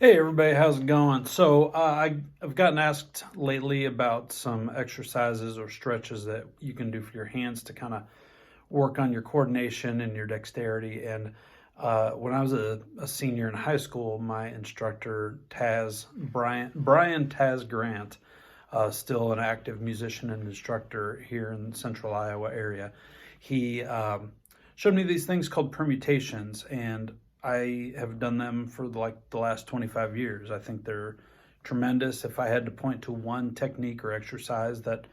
Hey everybody, how's it going? I've gotten asked lately about some exercises or stretches that you can do for your hands to kind of work on your coordination and your dexterity. And when I was a senior in high school, my instructor Brian Taz Grant, still an active musician and instructor here in the central Iowa area, he showed me these things called permutations, and I have done them for like the last 25 years. I think they're tremendous. If I had to point to one technique or exercise that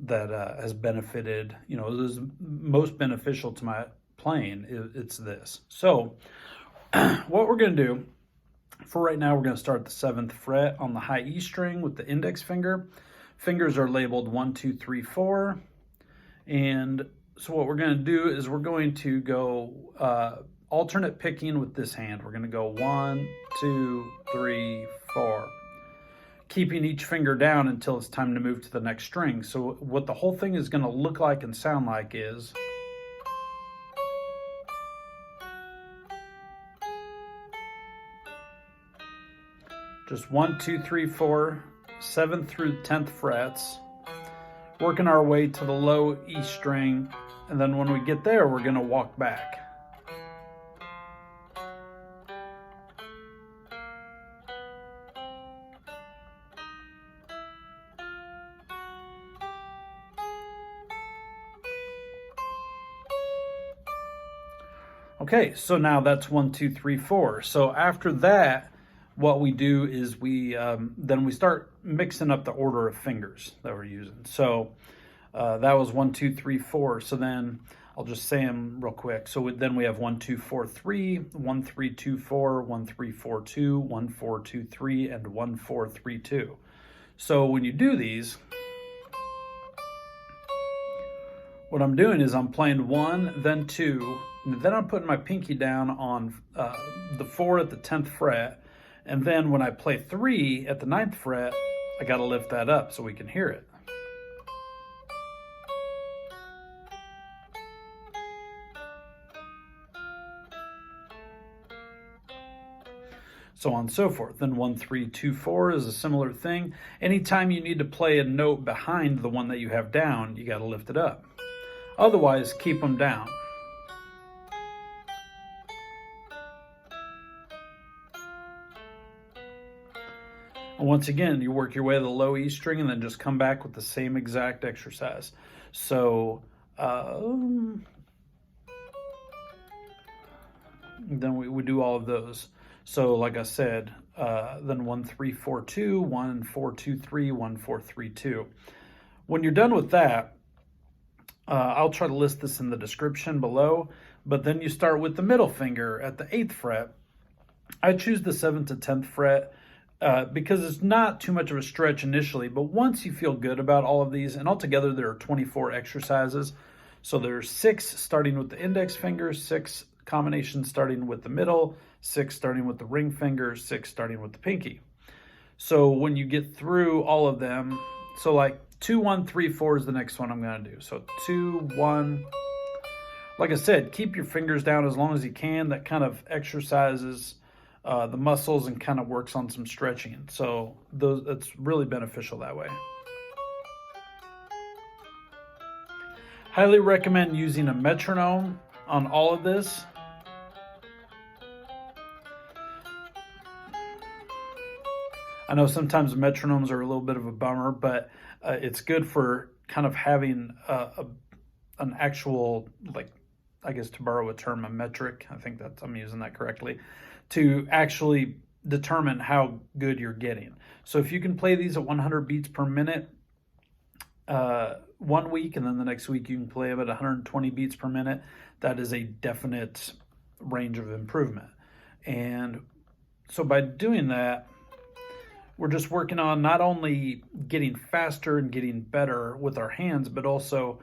has benefited, is most beneficial to my playing, it's this. So, what we're going to do for right now, we're going to start the 7th fret on the high E string with the index finger. Fingers are labeled 1, 2, 3, 4, and so what we're going to do is we're going to go alternate picking with this hand. We're going to go 1, 2, 3, 4, keeping each finger down until it's time to move to the next string. So what the whole thing is going to look like and sound like is just 1, 2, 3, 4, 7th through 10th frets, working our way to the low E string, and then when we get there, we're going to walk back. Okay, so now that's 1, 2, 3, 4. So after that, what we do is then we start mixing up the order of fingers that we're using. So that was 1, 2, 3, 4. So then I'll just say them real quick. So then we have 1, 2, 4, 3, 1, 3, 2, 4, 1, 3, 4, 2, 1, 4, 2, 3, and 1, 4, 3, 2. So when you do these, what I'm doing is I'm playing 1, then 2, and then I'm putting my pinky down on the 4 at the 10th fret, and then when I play 3 at the 9th fret, I got to lift that up so we can hear it. So on and so forth. Then 1, 3, 2, 4 is a similar thing. Anytime you need to play a note behind the one that you have down, you got to lift it up. Otherwise, keep them down. And once again, you work your way to the low E string and then just come back with the same exact exercise. So then we do all of those. So like I said, then 1, 3, 4, 2, 1, 4, 2, 3, 1, 4, 3, 2. When you're done with that, I'll try to list this in the description below, but then you start with the middle finger at the 8th fret. I choose the 7th to 10th fret because it's not too much of a stretch initially, but once you feel good about all of these, and altogether there are 24 exercises. So there's 6 starting with the index finger, 6 combinations starting with the middle, 6 starting with the ring finger, 6 starting with the pinky. So when you get through all of them, so like 2, 1, 3, 4 is the next one I'm going to do. So 2, 1. Like I said, keep your fingers down as long as you can. That kind of exercises the muscles and kind of works on some stretching. So it's really beneficial that way. Highly recommend using a metronome on all of this. I know sometimes metronomes are a little bit of a bummer, but it's good for kind of having an actual, like, I guess to borrow a term, a metric. I think I'm using that correctly, to actually determine how good you're getting. So if you can play these at 100 beats per minute 1 week, and then the next week you can play them at 120 beats per minute, that is a definite range of improvement. And so by doing that, we're just working on not only getting faster and getting better with our hands, but also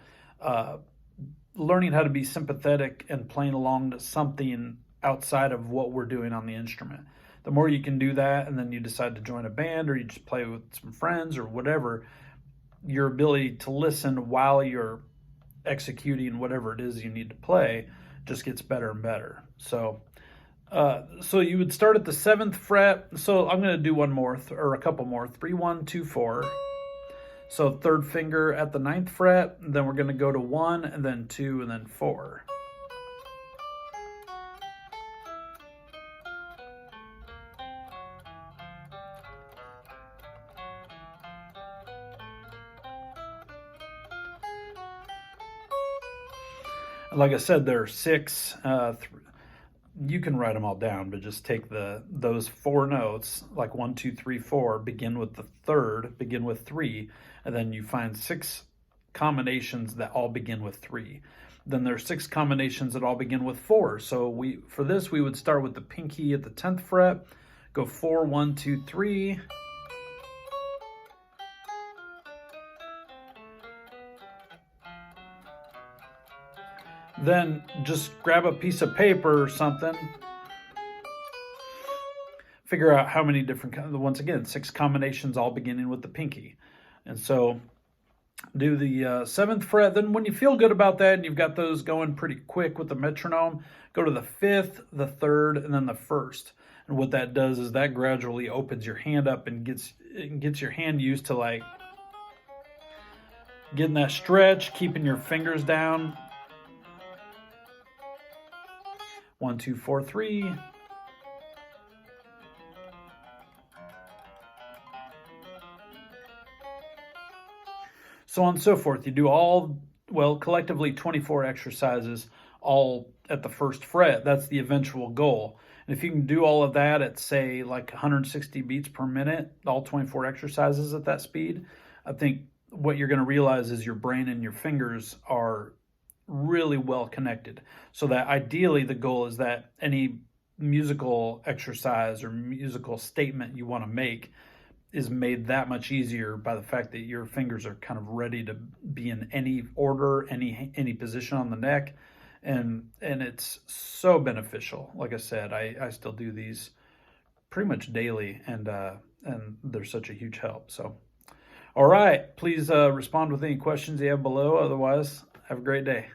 learning how to be sympathetic and playing along to something outside of what we're doing on the instrument. The more you can do that, and then you decide to join a band or you just play with some friends or whatever, your ability to listen while you're executing whatever it is you need to play just gets better and better. So So you would start at the 7th fret. So I'm going to do one more or a couple more. 3, 1, 2, 4. So third finger at the 9th fret. Then we're going to go to 1 and then 2 and then 4. Like I said, there are 6. You can write them all down, but just take those 4 notes, like 1, 2, 3, 4, begin with the 3rd, begin with 3, and then you find 6 combinations that all begin with 3. Then there's 6 combinations that all begin with 4. So for this we would start with the pinky at the 10th fret, go 4, 1, 2, 3. Then just grab a piece of paper or something. Figure out how many different, once again, 6 combinations all beginning with the pinky. And so do the 7th fret. Then when you feel good about that and you've got those going pretty quick with the metronome, go to the 5th, the 3rd, and then the 1st. And what that does is that gradually opens your hand up and gets your hand used to like getting that stretch, keeping your fingers down. 1, 2, 4, 3. So on and so forth. You do all, well, collectively 24 exercises, all at the 1st fret. That's the eventual goal. And if you can do all of that at, say, like 160 beats per minute, all 24 exercises at that speed, I think what you're going to realize is your brain and your fingers are really well connected. So that ideally the goal is that any musical exercise or musical statement you want to make is made that much easier by the fact that your fingers are kind of ready to be in any order, any position on the neck, and it's so beneficial. Like I said, I still do these pretty much daily, and they're such a huge help. So, all right, please respond with any questions you have below. Otherwise, have a great day.